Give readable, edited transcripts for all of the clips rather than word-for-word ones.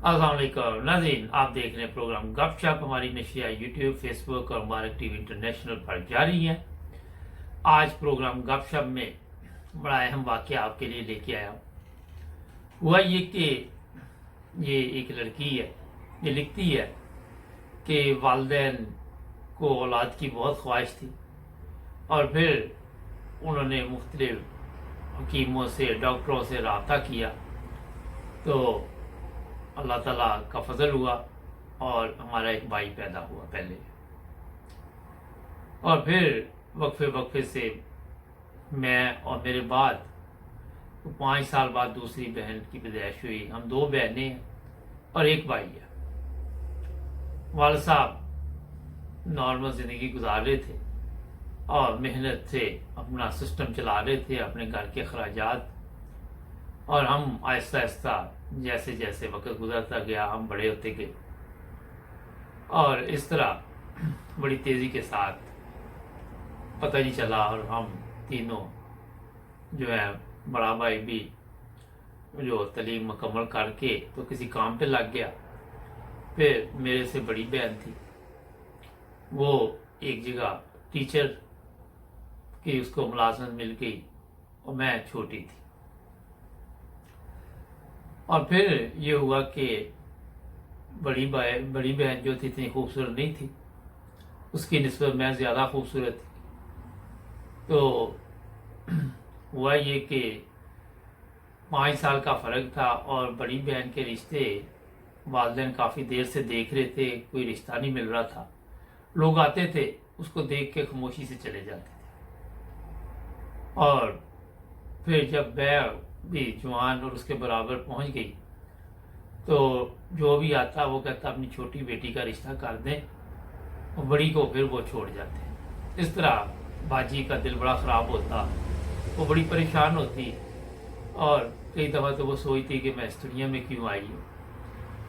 अस्सलाम वालेकुम नाज़रीन, आप देख रहे हैं प्रोग्राम गपशप। हमारी नशिया यूट्यूब, फेसबुक और मुबारक टीवी इंटरनेशनल पर जारी है। आज प्रोग्राम गपशप में बड़ा अहम वाक़या आपके लिए लेके आया हूँ। हुआ ये कि ये एक लड़की है, ये लिखती है कि वालिदैन को औलाद की बहुत ख्वाहिश थी और फिर उन्होंने मुख्तलिफ हकीमों से, डॉक्टरों से रब्ता किया तो अल्लाह ताला का फजल हुआ और हमारा एक भाई पैदा हुआ पहले। और फिर वक्फे वक्फे से मैं और मेरे बाद 5 साल बाद दूसरी बहन की पैदाइश हुई। हम 2 बहनें हैं और एक भाई है। वाल साहब नॉर्मल ज़िंदगी गुजार रहे थे और मेहनत से अपना सिस्टम चला रहे थे, अपने घर के अखराजात। और हम आहिस्ता आहिस्ता जैसे जैसे वक्त गुजरता गया हम बड़े होते गए और इस तरह बड़ी तेज़ी के साथ पता नहीं चला। और हम तीनों जो है, बड़ा भाई भी जो तालीम मुकम्मल करके तो किसी काम पे लग गया। फिर मेरे से बड़ी बहन थी, वो एक जगह टीचर की उसको मुलाजमत मिल गई और मैं छोटी थी। और फिर ये हुआ कि बड़ी बहन जो थी इतनी खूबसूरत नहीं थी, उसकी निस्बत मैं ज़्यादा खूबसूरत थी। तो हुआ ये कि 5 साल का फ़र्क था और बड़ी बहन के रिश्ते वालिदैन काफ़ी देर से देख रहे थे, कोई रिश्ता नहीं मिल रहा था। लोग आते थे, उसको देख के खामोशी से चले जाते थे। और फिर जब मैं भी जवान और उसके बराबर पहुंच गई तो जो भी आता वो कहता अपनी छोटी बेटी का रिश्ता कर दें और बड़ी को फिर वो छोड़ जाते। इस तरह बाजी का दिल बड़ा ख़राब होता, वो बड़ी परेशान होती और कई दफ़ा तो वो सोचती कि मैं इस दुनिया में क्यों आई हूँ।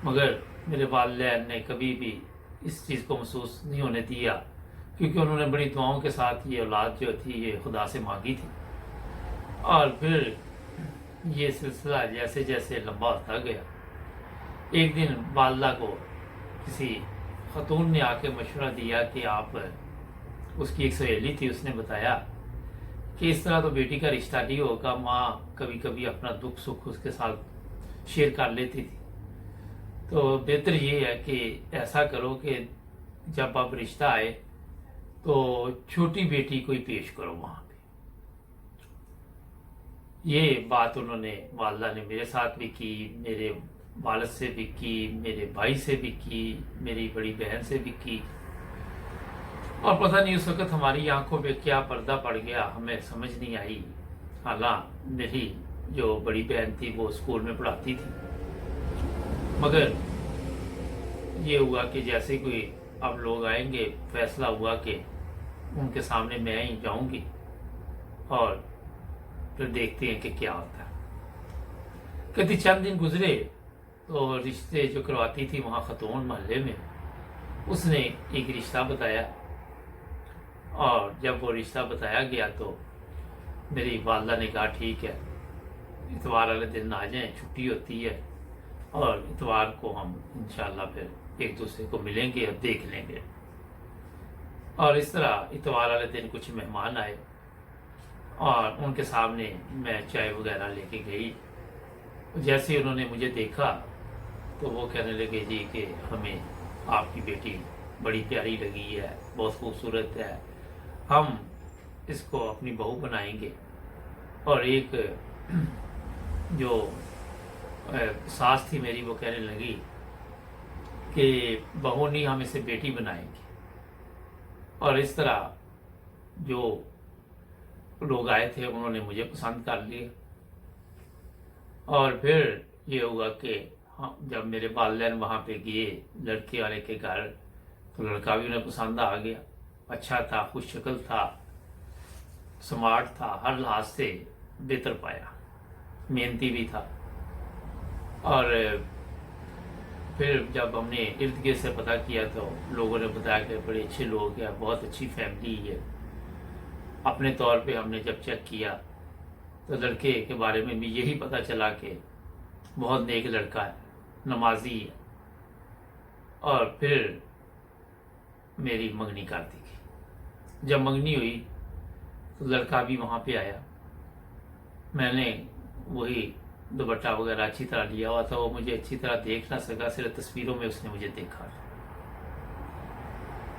मगर मेरे वालिदैन ने कभी भी इस चीज़ को महसूस नहीं होने दिया, क्योंकि उन्होंने बड़ी दुआओं के साथ ये औलाद जो थी ये खुदा से मांगी थी। और फिर ये सिलसिला जैसे जैसे लंबा होता गया, एक दिन वालदा को किसी खतून ने आके मशवरा दिया कि आप, उसकी एक सहेली थी, उसने बताया कि इस तरह तो बेटी का रिश्ता नहीं होगा। माँ कभी कभी अपना दुख सुख उसके साथ शेयर कर लेती थी, तो बेहतर ये है कि ऐसा करो कि जब अब रिश्ता आए तो छोटी बेटी को ही पेश करो वहाँ पे। ये बात उन्होंने, वालदा ने मेरे साथ भी की, मेरे वालिद से भी की, मेरे भाई से भी की, मेरी बड़ी बहन से भी की। और पता नहीं उस वक्त हमारी आंखों पे क्या पर्दा पड़ गया, हमें समझ नहीं आई। हालांकि मेरी जो बड़ी बहन थी वो स्कूल में पढ़ाती थी, मगर ये हुआ कि जैसे कोई अब लोग आएंगे, फैसला हुआ कि उनके सामने मैं ही जाऊंगी और फिर देखते हैं कि क्या होता है। कहती चंद दिन गुजरे तो रिश्ते जो करवाती थी वहाँ खतौन मोहल्ले में, उसने एक रिश्ता बताया। और जब वो रिश्ता बताया गया तो मेरी वालदा ने कहा ठीक है, इतवार वाले दिन आ जाएं, छुट्टी होती है और इतवार को हम इंशाल्लाह फिर एक दूसरे को मिलेंगे और देख लेंगे। और इस तरह इतवार वाले दिन कुछ मेहमान आए और उनके सामने मैं चाय वगैरह लेके गई। जैसे उन्होंने मुझे देखा तो वो कहने लगे जी कि हमें आपकी बेटी बड़ी प्यारी लगी है, बहुत खूबसूरत है, हम इसको अपनी बहू बनाएंगे। और एक जो सास थी मेरी, वो कहने लगी कि बहू नहीं, हम इसे बेटी बनाएंगे। और इस तरह जो लोग आए थे उन्होंने मुझे पसंद कर लिया। और फिर ये हुआ कि जब मेरे वालिदैन वहाँ पे गए लड़के वाले के घर, तो लड़का भी उन्हें पसंद आ गया। अच्छा था, खुश शक्ल था, स्मार्ट था, हर लिहाज से बेहतर पाया, मेहनती भी था। और फिर जब हमने इर्द गिर्द से पता किया तो लोगों ने बताया कि बड़े अच्छे लोग हैं, बहुत अच्छी फैमिली है। अपने तौर पे हमने जब चेक किया तो लड़के के बारे में भी यही पता चला कि बहुत नेक लड़का है, नमाजी है। और फिर मेरी मंगनी कर दी गई। जब मंगनी हुई तो लड़का भी वहाँ पे आया। मैंने वही दुपट्टा वगैरह अच्छी तरह लिया हुआ था, वो मुझे अच्छी तरह देख ना सका, सिर्फ तस्वीरों में उसने मुझे देखा।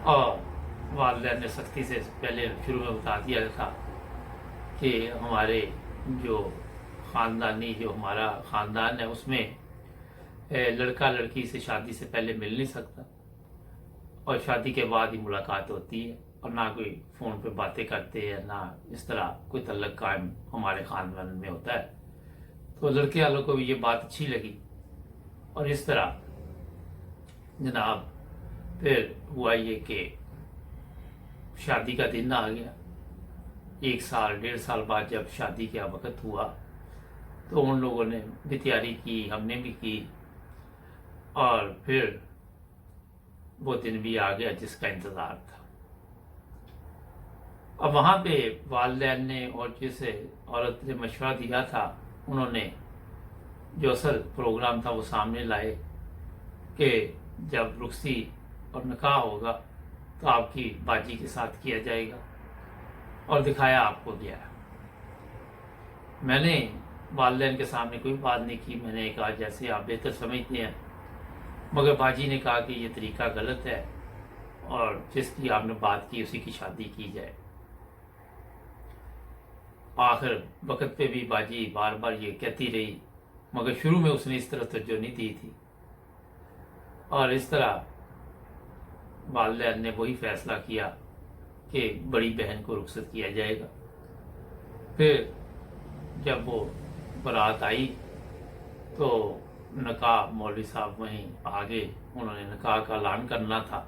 और वालिदैन ने सख्ती से पहले शुरू में बता दिया था कि हमारे जो ख़ानदानी जो हमारा ख़ानदान है उसमें लड़का लड़की से शादी से पहले मिल नहीं सकता, और शादी के बाद ही मुलाकात होती है, और ना कोई फ़ोन पे बातें करते हैं, ना इस तरह कोई तल्लक कायम हमारे ख़ानदान में होता है। तो लड़के वालों को भी ये बात अच्छी लगी, और इस तरह जनाब फिर हुआ ये कि शादी का दिन आ गया। 1 साल 1.5 साल बाद जब शादी का वक्त हुआ तो उन लोगों ने भी तैयारी की, हमने भी की, और फिर वो दिन भी आ गया जिसका इंतज़ार था। अब वहाँ पे वालिदैन ने और जिसे औरत ने मशवरा दिया था, उन्होंने जो असल प्रोग्राम था वो सामने लाए कि जब रुखसी और निकाह होगा तो आपकी बाजी के साथ किया जाएगा, और दिखाया आपको गया। मैंने वालिदैन के सामने कोई बात नहीं की। मैंने कहा जैसे आप बेहतर समझते हैं, मगर बाजी ने कहा कि ये तरीका गलत है और जिसकी आपने बात की उसी की शादी की जाए। आखिर वक्त पे भी बाजी बार बार ये कहती रही, मगर शुरू में उसने इस तरह तवज्जो नहीं दी थी, और इस तरह वालिदैन ने वही फैसला किया कि बड़ी बहन को रुखसत किया जाएगा। फिर जब वो बारात आई तो निकाह मौलवी साहब वहीं आगे, उन्होंने निकाह का ऐलान करना था,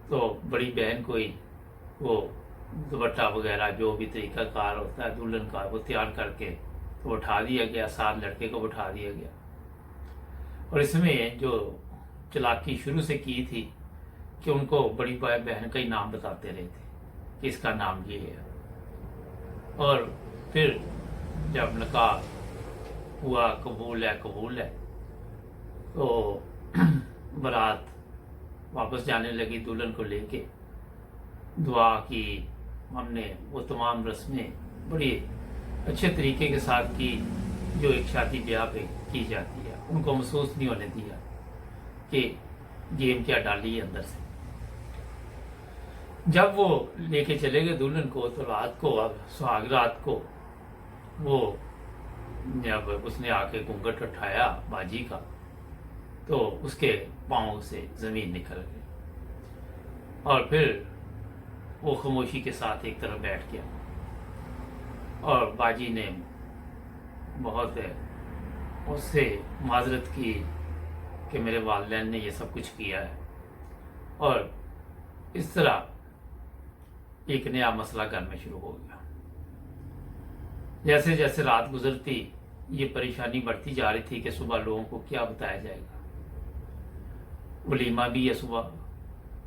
तो बड़ी बहन को ही वो दुपट्टा वगैरह जो भी तरीक़ाकार होता है दुल्हन का वो तैयार करके तो उठा दिया गया, साथ लड़के को उठा दिया गया। और इसमें जो चालाकी शुरू से की थी कि उनको बड़ी बहन का ही नाम बताते रहे थे कि इसका नाम ये है। और फिर जब निकाह हुआ, कबूल है, तो बारात वापस जाने लगी दुल्हन को लेके। दुआ की हमने, वो तमाम रस्में बड़ी अच्छे तरीके के साथ की जो एक शादी ब्याह पे की जाती है। उनको महसूस नहीं होने दिया कि गेम क्या डाली है अंदर से। जब वो लेके चले गए दुल्हन को तो रात को, अब सुहाग रात को, वो जब उसने आके घूंघट उठाया बाजी का तो उसके पाँव से ज़मीन निकल गई, और फिर वो खामोशी के साथ एक तरफ बैठ गया। और बाजी ने बहुत उससे माजरत की कि मेरे वालिदैन ने ये सब कुछ किया है, और इस तरह एक नया मसला घर में शुरू हो गया। जैसे जैसे रात गुजरती ये परेशानी बढ़ती जा रही थी कि सुबह लोगों को क्या बताया जाएगा। वलीमा भी है सुबह,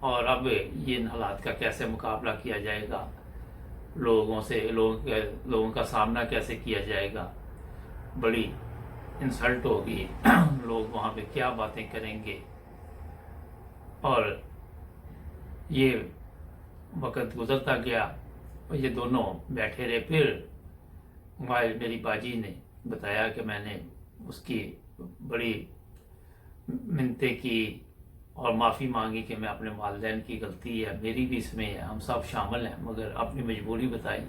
और अब ये इन हालात का कैसे मुकाबला किया जाएगा, लोगों का सामना कैसे किया जाएगा, बड़ी इंसल्ट होगी, लोग वहाँ पे क्या बातें करेंगे। और ये वक्त गुजरता गया और ये दोनों बैठे रहे। फिर मेरी बाजी ने बताया कि मैंने उसकी बड़ी मिन्नतें की और माफ़ी मांगी कि मैं अपने वालिदैन की गलती है, मेरी भी इसमें है, हम सब शामिल हैं, मगर अपनी मजबूरी बताई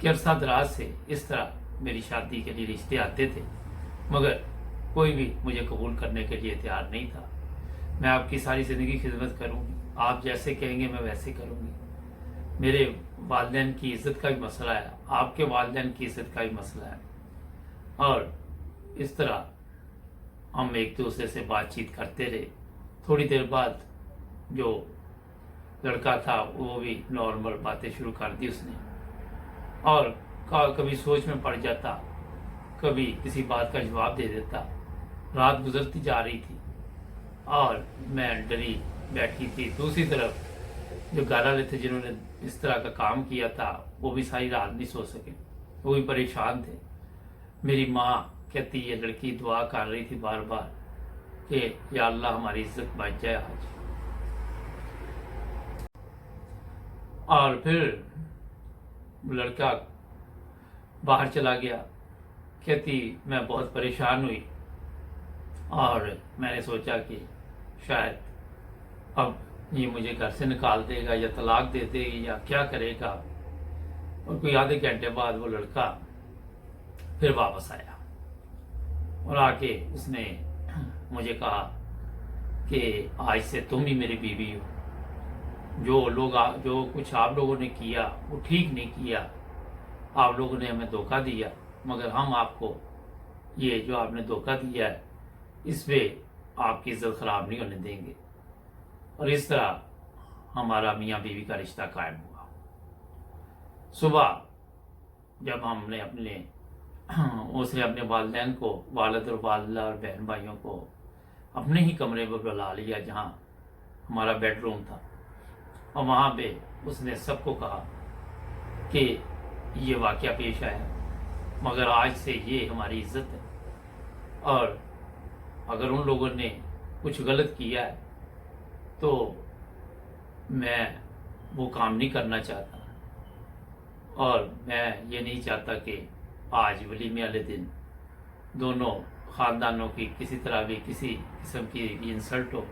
कि अरसा दराज से इस तरह मेरी शादी के लिए रिश्ते आते थे, मगर कोई भी मुझे कबूल करने के लिए तैयार नहीं था। मैं आपकी सारी ज़िंदगी खिदमत करूँगी, आप जैसे कहेंगे मैं वैसे करूँगी। मेरे वालिदैन की इज़्ज़त का भी मसला है, आपके वालिदैन की इज़्ज़त का भी मसला है। और इस तरह हम एक दूसरे से बातचीत करते रहे। थोड़ी देर बाद जो लड़का था वो भी नॉर्मल बातें शुरू कर दी उसने, और कभी सोच में पड़ जाता, कभी किसी बात का जवाब दे देता। रात गुजरती जा रही थी और मैं डरी बैठी थी। दूसरी तरफ जो घर वाले थे जिन्होंने इस तरह का काम किया था वो भी सारी रात नहीं सो सके, वो भी परेशान थे। मेरी माँ कहती ये लड़की दुआ कर रही थी बार बार کہ یا اللہ ہماری عزت بچ جائے آج. اور پھر لڑکا باہر چلا گیا. کہتی میں بہت پریشان ہوئی اور میں نے سوچا کہ شاید اب یہ مجھے گھر سے نکال دے گا یا طلاق دے دے یا کیا کرے گا. اور کوئی آدھے گھنٹے بعد وہ لڑکا پھر واپس آیا اور آ کے اس نے مجھے کہا کہ آج سے تم ہی میری بیوی ہو. جو کچھ آپ لوگوں نے کیا وہ ٹھیک نہیں کیا. آپ لوگوں نے ہمیں دھوکہ دیا مگر ہم آپ کو یہ جو آپ نے دھوکہ دیا ہے اس پہ آپ کی عزت خراب نہیں ہونے دیں گے. اور اس طرح ہمارا میاں بیوی کا رشتہ قائم ہوا. صبح جب ہم نے اس نے اپنے والدین کو، والد اور والدہ اور بہن بھائیوں کو اپنے ہی کمرے پر بلا لیا جہاں ہمارا بیڈ روم تھا، اور وہاں پہ اس نے سب کو کہا کہ یہ واقعہ پیش آیا مگر آج سے یہ ہماری عزت ہے، اور اگر ان لوگوں نے کچھ غلط کیا ہے تو میں وہ کام نہیں کرنا چاہتا، اور میں یہ نہیں چاہتا کہ آج ولیمے والے دن دونوں خاندانوں کی کسی طرح بھی کسی قسم کی انسلٹ ہو.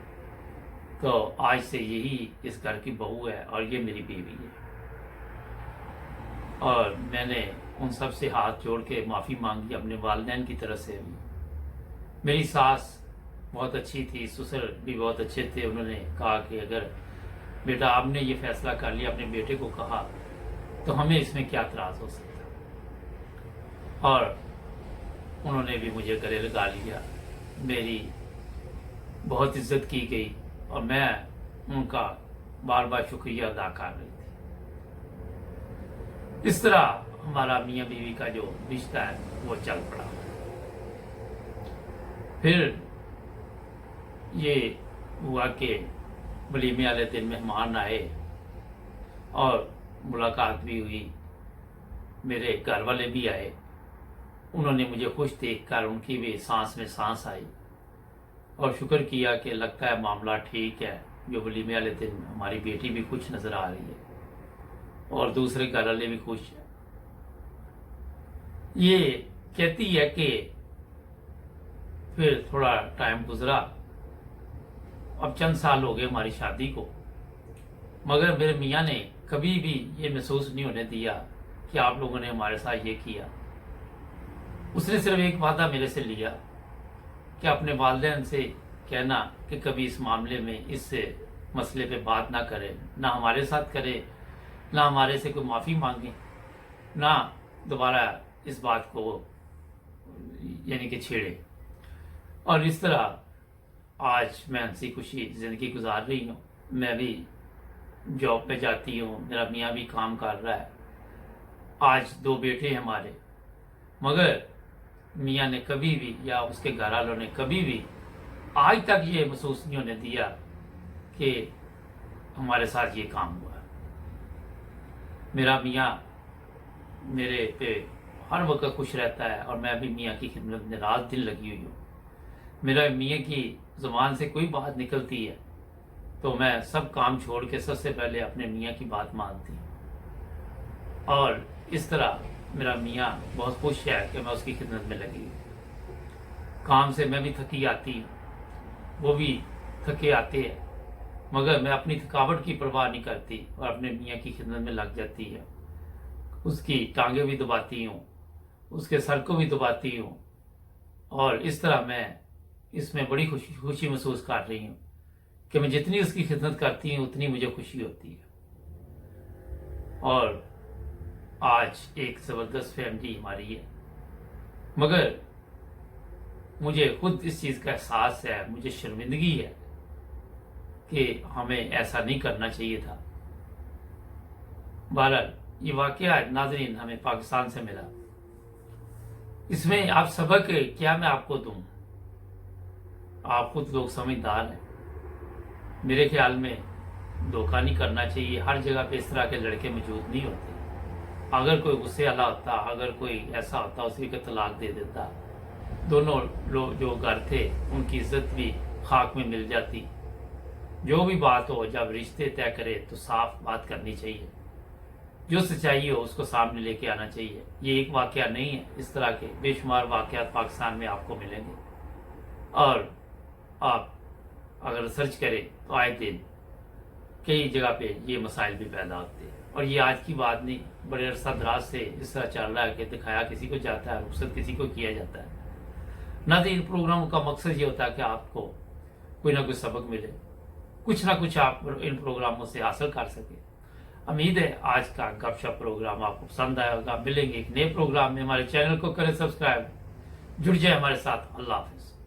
تو آج سے یہی اس گھر کی بہو ہے اور یہ میری بیوی ہے. اور میں نے ان سب سے ہاتھ جوڑ کے معافی مانگی، اپنے والدین کی طرف سے بھی. میری ساس بہت اچھی تھی، سسر بھی بہت اچھے تھے. انہوں نے کہا کہ اگر بیٹا آپ نے یہ فیصلہ کر لیا، اپنے بیٹے کو کہا، تو ہمیں اس میں کیا اعتراض ہو سکتا. اور انہوں نے بھی مجھے گلے لگا لیا، میری بہت عزت کی گئی اور میں ان کا بار بار شکریہ ادا کر رہی تھی. اس طرح ہمارا میاں بیوی کا جو رشتہ ہے وہ چل پڑا. پھر یہ ہوا کہ ولیمے والے دن مہمان آئے اور ملاقات بھی ہوئی. میرے گھر والے بھی آئے. انہوں نے مجھے خوش دیکھ کر ان کی بھی سانس میں سانس آئی اور شکر کیا کہ لگتا ہے معاملہ ٹھیک ہے. جو ولیمے والے دن ہماری بیٹی بھی خوش نظر آ رہی ہے اور دوسرے گھر والے بھی خوش ہیں. یہ کہتی ہے کہ پھر تھوڑا ٹائم گزرا، اب چند سال ہو گئے ہماری شادی کو، مگر میرے میاں نے کبھی بھی یہ محسوس نہیں ہونے دیا کہ آپ لوگوں نے ہمارے ساتھ یہ کیا. اس نے صرف ایک وعدہ میرے سے لیا کہ اپنے والدین سے کہنا کہ کبھی اس معاملے میں اس مسئلے پہ بات نہ کرے، نہ ہمارے ساتھ کرے، نہ ہمارے سے کوئی معافی مانگے، نہ دوبارہ اس بات کو یعنی کہ چھیڑے. اور اس طرح آج میں ہنسی خوشی زندگی گزار رہی ہوں. میں بھی جاب پہ جاتی ہوں، میرا میاں بھی کام کر رہا ہے. آج 2 بیٹے ہمارے، مگر میاں نے کبھی بھی یا اس کے گھر والوں نے کبھی بھی آج تک یہ محسوس نہیں ہونے دیا کہ ہمارے ساتھ یہ کام ہوا. میرا میاں میرے پہ ہر وقت خوش رہتا ہے اور میں بھی میاں کی خدمت میں رات دن لگی ہوئی ہوں. میرا میاں کی زبان سے کوئی بات نکلتی ہے تو میں سب کام چھوڑ کے سب سے پہلے اپنے میاں کی بات مانتی ہوں. اور اس طرح میرا میاں بہت خوش ہے کہ میں اس کی خدمت میں لگی ہوں. کام سے میں بھی تھکی آتی ہوں، وہ بھی تھکے آتے ہیں، مگر میں اپنی تھکاوٹ کی پرواہ نہیں کرتی اور اپنے میاں کی خدمت میں لگ جاتی ہے. اس کی ٹانگیں بھی دباتی ہوں، اس کے سر کو بھی دباتی ہوں، اور اس طرح میں اس میں بڑی خوشی محسوس کر رہی ہوں کہ میں جتنی اس کی خدمت کرتی ہوں اتنی مجھے خوشی ہوتی ہے. اور آج ایک زبردست فیملی ہماری ہے، مگر مجھے خود اس چیز کا احساس ہے، مجھے شرمندگی ہے کہ ہمیں ایسا نہیں کرنا چاہیے تھا. بہرحال یہ واقعہ ناظرین ہمیں پاکستان سے ملا. اس میں آپ سبق کیا میں آپ کو دوں؟ آپ خود لوگ سمجھدار ہیں. میرے خیال میں دھوکہ نہیں کرنا چاہیے. ہر جگہ پہ اس طرح کے لڑکے موجود نہیں ہوتے. اگر کوئی غصے والا ہوتا، اگر کوئی ایسا ہوتا، اسی کو طلاق دے دیتا. دونوں لوگ جو گھر تھے ان کی عزت بھی खाक में मिल जाती। जो भी बात हो, जब रिश्ते तय करे तो साफ बात करनी चाहिए, जो सच्चाई हो उसको सामने लेके आना चाहिए। ये एक वाकया नहीं है, इस तरह के बेशुमार वाकयात पाकिस्तान में आपको मिलेंगे। और आप अगर रिसर्च करें तो आए दिन कई जगह पे ये मसाइल भी पैदा होते हैं। और ये आज की बात नहीं, बड़े अरसा दराज से इस तरह चल रहा है कि दिखाया किसी को जाता है, रुखसत किसी को किया जाता है। ना तो इन प्रोग्रामों का मकसद ये होता है कि आपको कोई ना कोई सबक मिले, कुछ ना कुछ आप इन प्रोग्रामों से हासिल कर सके। उम्मीद है आज का गपशप प्रोग्राम आपको पसंद आया होगा। मिलेंगे एक नए प्रोग्राम में। हमारे चैनल को करें सब्सक्राइब, जुड़ जाए हमारे साथ। अल्लाह हाफिज।